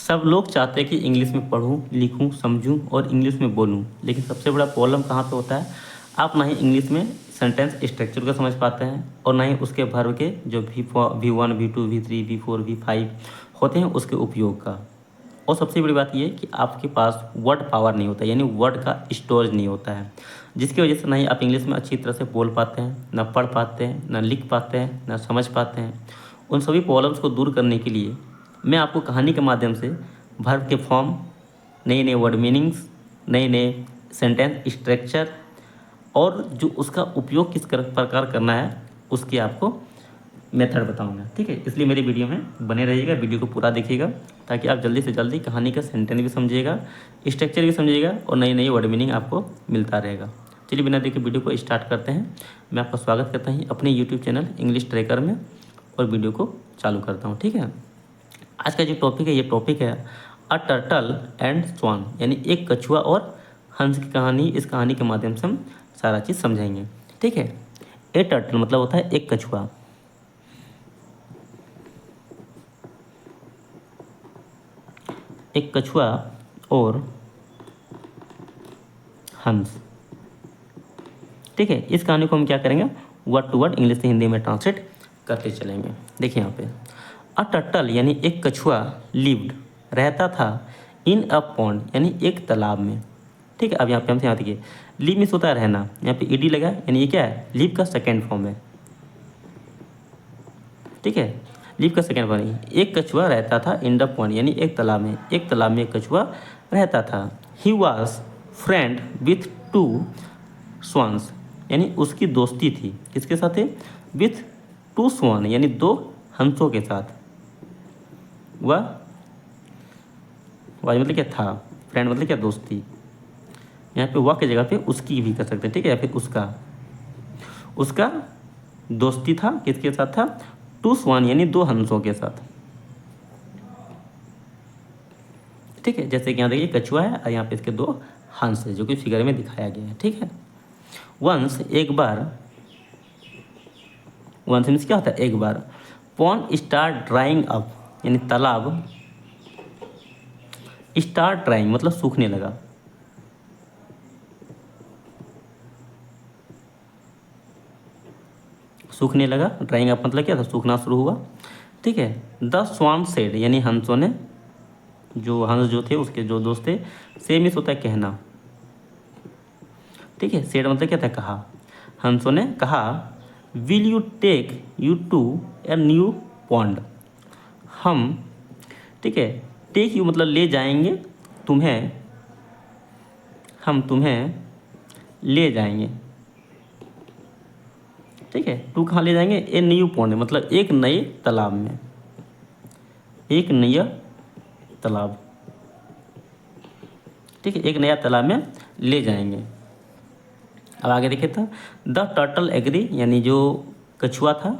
सब लोग चाहते हैं कि इंग्लिश में पढूं, लिखूं, समझूं और इंग्लिश में बोलूं, लेकिन सबसे बड़ा प्रॉब्लम कहाँ पे होता है, आप ना ही इंग्लिश में सेंटेंस स्ट्रक्चर को समझ पाते हैं और ना ही उसके वर्ब के जो V1, V2, V3, V4, V5 होते हैं उसके उपयोग का। और सबसे बड़ी बात ये है कि आपके पास वर्ड पावर नहीं होता, यानी वर्ड का स्टोरेज नहीं होता है, जिसकी वजह से ना ही आप इंग्लिश में अच्छी तरह से बोल पाते हैं, ना पढ़ पाते हैं, ना लिख पाते हैं, ना समझ पाते हैं। उन सभी प्रॉब्लम्स को दूर करने के लिए मैं आपको कहानी के माध्यम से वर्ब के फॉर्म, नए नए वर्ड मीनिंग्स, नए नए सेंटेंस स्ट्रक्चर और जो उसका उपयोग किस प्रकार करना है उसकी आपको मेथड बताऊंगा, ठीक है। इसलिए मेरी वीडियो में बने रहिएगा, वीडियो को पूरा देखिएगा ताकि आप जल्दी से जल्दी कहानी का सेंटेंस भी समझिएगा, स्ट्रक्चर भी समझिएगा और नई नई वर्ड मीनिंग आपको मिलता रहेगा। चलिए बिना देखे वीडियो को स्टार्ट करते हैं। मैं आपका स्वागत करता हूँ अपने यूट्यूब चैनल इंग्लिश ट्रैकर में और वीडियो को चालू करता हूँ, ठीक है। आज का जो टॉपिक है, ये टॉपिक है अ टर्टल एंड स्वान, यानी एक कछुआ और हंस की कहानी। इस कहानी के माध्यम से हम सारा चीज़ समझाएंगे, ठीक है। ए टर्टल मतलब होता है एक कछुआ, एक कछुआ और हंस, ठीक है। इस कहानी को हम क्या करेंगे, वर्ड टू वर्ड इंग्लिश से हिंदी में ट्रांसलेट करते चलेंगे। देखिए यहाँ पे अ टर्टल यानी एक कछुआ लिव्ड रहता था इन अ पॉन्ड यानी एक तालाब में, ठीक है। अब यहाँ पे हमसे यहाँ देखिए लिव मीन्स होता है रहना, यहाँ पे ईडी लगा यानी ये क्या है, लिव का सेकेंड फॉर्म है, ठीक है। लिव का सेकेंड फॉर्म है। एक कछुआ रहता था इन द पॉन्ड यानी एक तालाब में, एक तालाब में एक कछुआ रहता था। He was friend with to swans यानी उसकी दोस्ती थी, किसके साथ है, विथ टू स्वान यानी दो हंसों के साथ। वह मतलब क्या था, फ्रेंड मतलब क्या, दोस्ती। यहाँ पे वह की जगह पे उसकी भी कर सकते हैं, ठीक है, या फिर उसका दोस्ती था, किसके साथ था, टू स्वान यानी दो हंसों के साथ, ठीक है। जैसे कि यहाँ देखिए कछुआ है और यहाँ पे इसके दो हंस है जो कि फिगर में दिखाया गया है, ठीक है। वंस एक बार, वंस मीन्स क्या होता है, एक बार। पॉन्ड स्टार्ट ड्राइंग अप यानी तालाब स्टार्ट ड्राइंग मतलब सूखने लगा, सूखने लगा। ड्राइंग अप मतलब क्या था, सूखना शुरू हुआ, ठीक है। द स्वान सेड यानी हंसों ने, जो हंस जो थे उसके जो दोस्त थे, से मीन्स होता है कहना, ठीक है। सेड मतलब क्या था, कहा। हंसों ने कहा will you take you to a new pond, हम, ठीक है, टेक यू मतलब ले जाएंगे तुम्हें, हम तुम्हें ले जाएंगे, ठीक है। टू कहाँ ले जाएंगे, ए न्यू पॉन्ड मतलब एक नए तालाब में, एक नया तालाब, ठीक है, एक नया तालाब में ले जाएंगे। अब आगे देखिए तो द टर्टल एग्री यानी जो कछुआ था,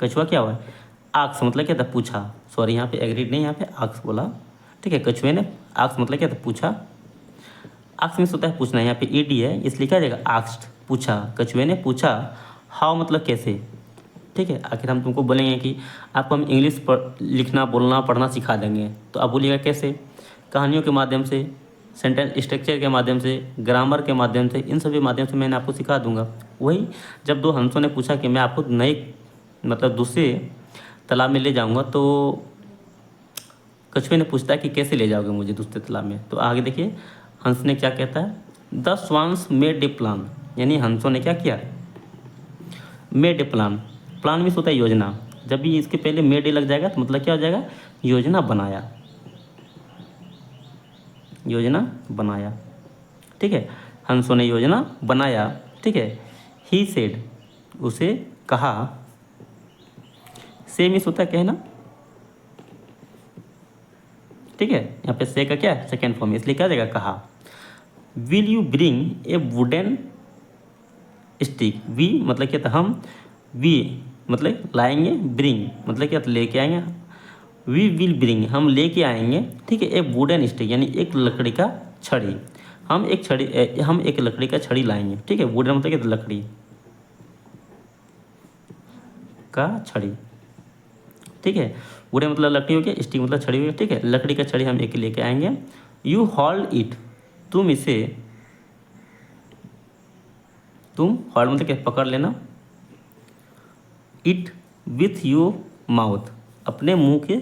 कछुआ क्या हुआ, आक्स मतलब क्या था, पूछा, सॉरी यहाँ पे एग्रीड नहीं, यहाँ पे आक्स बोला, ठीक है। कछुए ने आक्स मतलब क्या था, पूछा। आक्स मीन्स होता है पूछना, यहाँ पे ईडी है इसलिए क्या जाएगा, आक्स्ड, पूछा। कछुए ने पूछा, हाउ मतलब कैसे, ठीक है। आखिर हम तुमको बोलेंगे कि आपको हम इंग्लिश लिखना, बोलना, पढ़ना सिखा देंगे, तो आप बोलिएगा कैसे, कहानियों के माध्यम से, सेंटेंस स्ट्रक्चर के माध्यम से, ग्रामर के माध्यम से, इन सभी माध्यम से मैंने आपको सिखा दूंगा। वही जब दो हंसों ने पूछा कि मैं आपको नए मतलब दूसरे तालाब में ले जाऊंगा, तो कछुए ने पूछता है कि कैसे ले जाओगे मुझे दूसरे तालाब में, तो आगे देखिए हंस ने क्या कहता है, the swans made a plan यानी हंसों ने क्या किया, made a plan, plan means होता है योजना। जब भी इसके पहले मेड ए लग जाएगा तो मतलब क्या हो जाएगा, योजना बनाया, योजना बनाया, ठीक है। हंसों ने योजना बनाया, ठीक है। ही सेड उसे कहा, से मीन्स होता है कहना, ठीक है। यहाँ पे से का क्या है, सेकेंड फॉर्म, इसलिए क्या जाएगा, कहा। Will you bring a wooden stick, we मतलब क्या था, हम, वी मतलब लाएंगे, ब्रिंग मतलब क्या था, लेके आएंगे, वी विल ब्रिंग हम लेके आएंगे, ठीक है। ए वुडन स्टिक यानी एक लकड़ी का छड़ी, हम एक लकड़ी का छड़ी लाएंगे, ठीक है। वुडन मतलब क्या था, लकड़ी का छड़ी, ठीक है। वुडन मतलब लकड़ी हो गया, स्टिक मतलब छड़ी हो गया, ठीक है। लकड़ी का छड़ी हम एक लेके आएंगे। यू होल्ड इट, तुम इसे, तुम होल्ड मतलब क्या, पकड़ लेना। इट विथ योर माउथ, अपने मुंह के,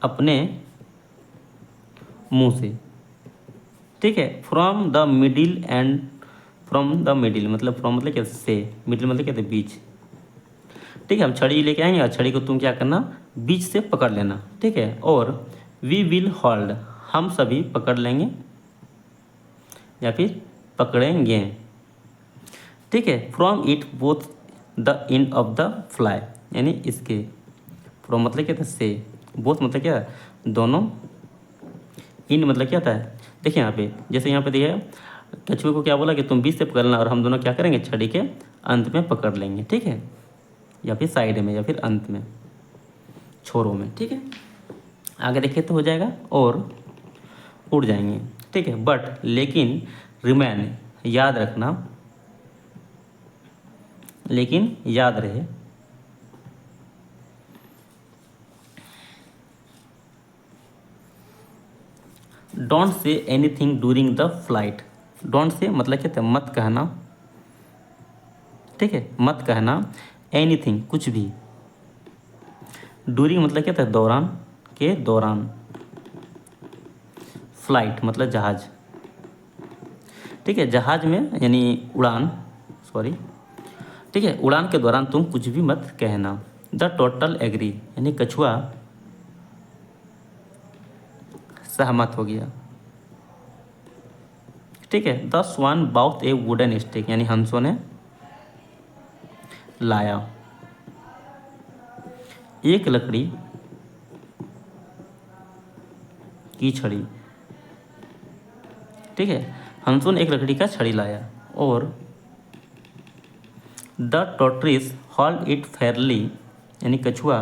अपने मुंह से, ठीक है। From the middle and, from the middle मतलब फ्रॉम मतलब क्या से, मिडिल मतलब क्या बीच, ठीक है। हम छड़ी लेके आएंगे और छड़ी को तुम क्या करना, बीच से पकड़ लेना, ठीक है। और वी विल होल्ड, हम सभी पकड़ लेंगे या फिर पकड़ेंगे, ठीक है। From it both the end of the fly, यानी इसके, फ्रॉम मतलब क्या था से, बोथ मतलब क्या, दोनों, इन मतलब क्या था, देखिए यहाँ पे, जैसे यहाँ पे दिया है, कछुए को क्या बोला कि तुम बीच से पकड़ना और हम दोनों क्या करेंगे, छड़ी के अंत में पकड़ लेंगे, ठीक है, या फिर साइड में या फिर अंत में, छोरों में, ठीक है। आगे देखे तो हो जाएगा और उड़ जाएंगे, ठीक है। बट लेकिन, रिमेन याद रखना, लेकिन याद रहे, don't say anything during the flight. Don't say मतलब क्या था, मत कहना, ठीक है, मत कहना, एनीथिंग कुछ भी, ड्यूरिंग मतलब क्या था, दौरान, के दौरान, फ्लाइट मतलब जहाज, ठीक है, जहाज में यानी उड़ान, सॉरी, ठीक है, उड़ान के दौरान तुम कुछ भी मत कहना। द टोटल एग्री, यानी कछुआ सहमत हो गया, ठीक है। The swan bought a wooden stick, यानी हंसों ने लाया एक लकड़ी की छड़ी, ठीक है। हंसों ने एक लकड़ी का छड़ी लाया। और द टोट्रिस हॉल्ड इट फेयरली, यानी कछुआ,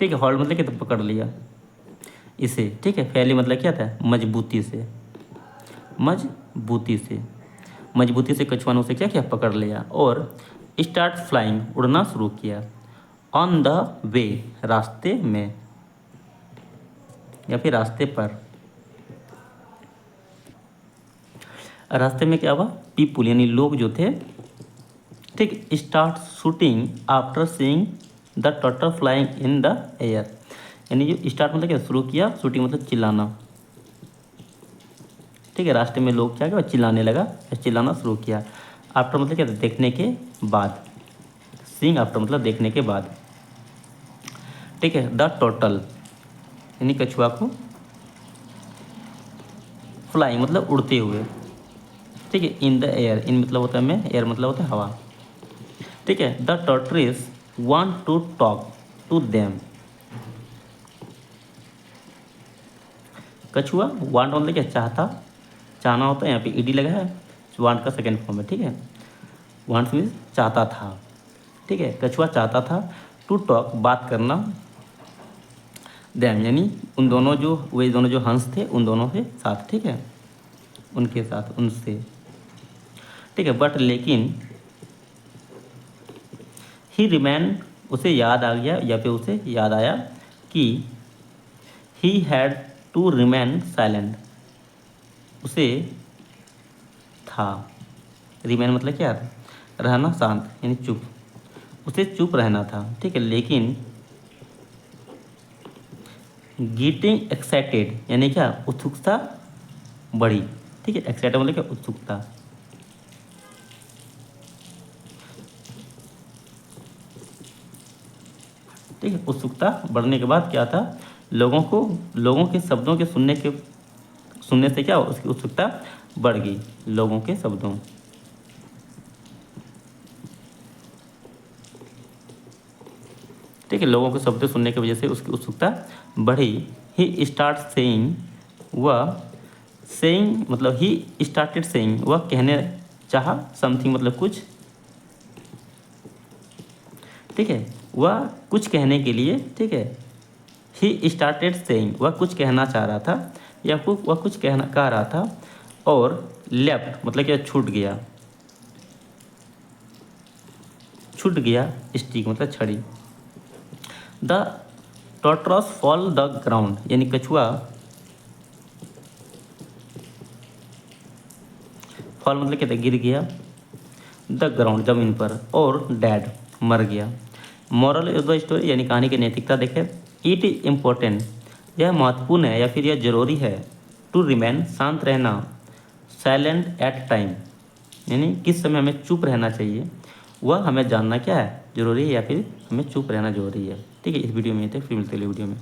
ठीक है, हॉल्ड मतलब क्या था, पकड़ लिया इसे, ठीक है। फेयरली मतलब क्या था, मजबूती से, मजबूती से, मजबूती से कछुआ ने उसे क्या किया, पकड़ लिया। और स्टार्ट फ्लाइंग, उड़ना शुरू किया। ऑन द वे, रास्ते में या फिर रास्ते पर, रास्ते में क्या हुआ, पीपुल यानी लोग जो थे, ठीक, start shooting after seeing the turtle flying in the air, यानी जो स्टार्ट मतलब क्या, शुरू किया, शूटिंग मतलब चिल्लाना, ठीक है। रास्ते में लोग क्या किया, चिल्लाने लगा, चिल्लाना शुरू किया। आफ्टर मतलब क्या, देखने के बाद, सीइंग आफ्टर मतलब देखने के बाद, ठीक है। द टोटल यानी कछुआ को, फ्लाइंग मतलब उड़ते हुए, ठीक है। इन द एयर, इन मतलब होता है में, एयर मतलब होता है हवा, ठीक है। The tortoise want to talk to them, कछुआ वांट मतलब क्या, चाहता, चाहना होता है, यहाँ पे ईडी लगा है, वांट का सेकेंड फॉर्म है, ठीक है। वांट मीन्स चाहता था, ठीक है। कछुआ चाहता था, टू टॉक बात करना, देम यानी उन दोनों जो, वे दोनों जो हंस थे उन दोनों के साथ, ठीक है, उनके साथ, उनसे, ठीक है। बट लेकिन, ही रिमेन, उसे याद आ गया या फिर उसे याद आया कि he had to remain silent, उसे था, रिमेन मतलब क्या, रहना, शांत यानी चुप, उसे चुप रहना था, ठीक है। लेकिन गेटिंग एक्साइटेड यानी क्या, उत्सुकता बढ़ी, ठीक है। एक्साइटेड मतलब क्या, उत्सुकता, ठीक है। उत्सुकता बढ़ने के बाद क्या था, लोगों को, लोगों के शब्दों के सुनने से क्या, उसकी उत्सुकता बढ़ गई, लोगों के शब्दों, ठीक है। लोगों के शब्द सुनने की वजह से उसकी उत्सुकता बढ़ी। ही स्टार्ट सेइंग, वह, सेइंग मतलब ही स्टार्टेड सेइंग, वह कहने चाहा, समथिंग मतलब कुछ, ठीक है। वह कुछ कहने के लिए, ठीक है, ही स्टार्टेड सेइंग, वह कुछ कहना चाह रहा था या वह कुछ कह रहा था। और लेफ्ट मतलब क्या, छूट गया, छूट गया स्टिक मतलब छड़ी। The tortoise fall the ground, यानी कछुआ फॉल मतलब कहते गिर गया, द ग्राउंड जमीन पर, और डैड मर गया। मॉरल ऑफ द स्टोरी यानी कहानी की नैतिकता देखें, इट इज इम्पोर्टेंट, यह महत्वपूर्ण है या फिर यह जरूरी है, टू रिमेन शांत रहना, साइलेंट एट टाइम, यानी किस समय हमें चुप रहना चाहिए वह हमें जानना क्या है जरूरी है, या फिर हमें चुप रहना जरूरी है। ठीक है, इस वीडियो में ये थे, फिर मिलते हैं अगले वीडियो में।